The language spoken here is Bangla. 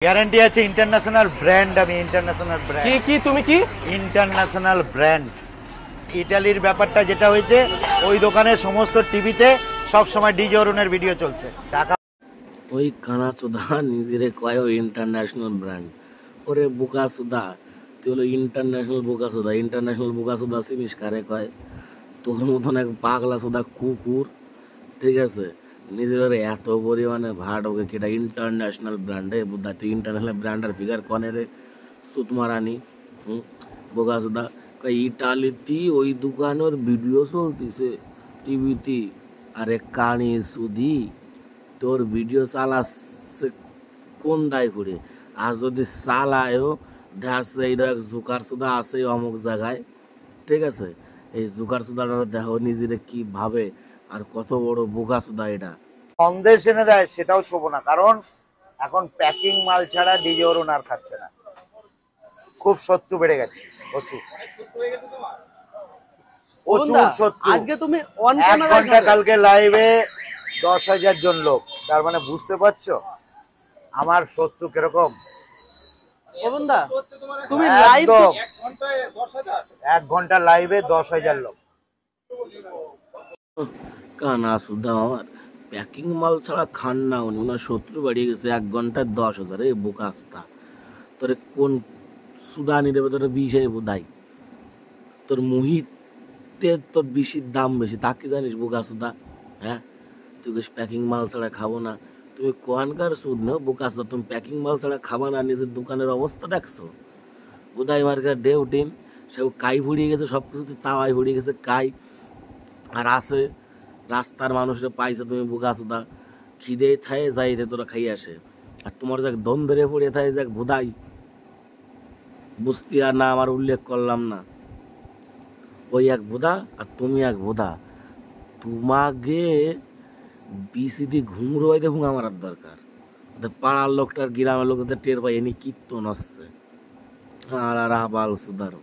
গ্যারান্টি আছে ইন্টারন্যাশনাল ব্র্যান্ড। আমি ইন্টারন্যাশনাল ব্র্যান্ড কি তুমি কি ইন্টারন্যাশনাল ব্র্যান্ড। ইটালির ব্যাপারটা যেটা হয়েছে, ওই দোকানের সমস্ত টিভিতে সব সময় ডিজে অরুণের ভিডিও চলছে। টাকা ওই কানাচোদা নিজেরে কয় ওই ইন্টারন্যাশনাল ব্র্যান্ড। ওরে বোকাচোদা, তুই হলো ইন্টারন্যাশনাল বোকাচোদা। ইন্টারন্যাশনাল বোকাচোদা চিনিস কারে কয়? তোর মতন এক পাগলা চোদা কুকুর, ঠিক আছে? নিজের এত পরিমাণে ভাট ওকে কেটা ইন্টারন্যাশনাল ব্র্যান্ডে বুদ্ধা। তুই ইন্টারন্যাশনাল ব্র্যান্ডের ফিগার কনে রে সুতমারানি বোকাচোদা। ইটালিতে ওই দোকানের ভিডিও চলতেছে টিভিতে। আরে কানি সুদি, তোর ভিডিও চালাচ্ছে কোন দায় করে? আর যদি চালায়ও দেখাচ্ছে এই দেখ জুকার সুদা আছে অমুক জায়গায়, ঠিক আছে? এই জুকার সুদাটা দেখো নিজেরে কি ভাবে আর কত বড় বোকা সুদা এটা। সন্দেশ এনে দেয় সেটাও ছোবো না, কারণ এখন প্যাকিং মাল ছাড়া ডিজে অরুণ আর খাচ্ছে না। খুব শত্রু বেড়ে গেছে, প্রচুর প্রচুর শত্রু। আজকে তুমি অন 1 ক্যামেরায় ঘন্টা কালকে লাইভে 10,000 জন লোক। তার মানে বুঝতে পারছো আমার শত্রু কিরকম। অরুণদা তুমি লাইভ একদম 1 ঘন্টা লাইভে 10,000 লোক। কানা সুদা আমার প্যাকিং মাল ছাড়া খান না উনি। ওনার শত্রু বাড়িয়ে গেছে 1 ঘন্টায় 10,000। এই বোকা সুদা, তোর কোন সুদানি দেবে? তোর বিষে বোধাই তোর মুহিতে তোর বিষির দাম বেশি, তা কি জানিস বোকা সুদা? হ্যাঁ, তুই প্যাকিং মাল ছাড়া খাবো না। তুমি কোয়ানকার সুদ না বোকা সুদা? তুমি প্যাকিং মাল ছাড়া খাবা না? নিজের দোকানের অবস্থা দেখছো? বোধাই মার্কার ডে উঠিন সে কাই ফুরিয়ে গেছে, সব কিছুতে তাওয়াই ফুরিয়ে গেছে কাই। আর আছে রাস্তার মানুষরা পাইছে তুমি বোকা সুদা। খিদে থায় যাইতে তোরা খাই আসে। আর তোমার যাক দম ধরে পড়ে থাকে যাক বোধাই বুঝতি আর না আমার উল্লেখ করলাম না। ওই এক বোধা আর তুমি এক বোধা। তোমাকে বিসিদি ঘুম রোয়াইতে ঘুম আমার দরকার। পাড়ার লোকটার গ্রামের লোকদের টের পাই এনি কীর্তন আসছে। আর আবাল সুদার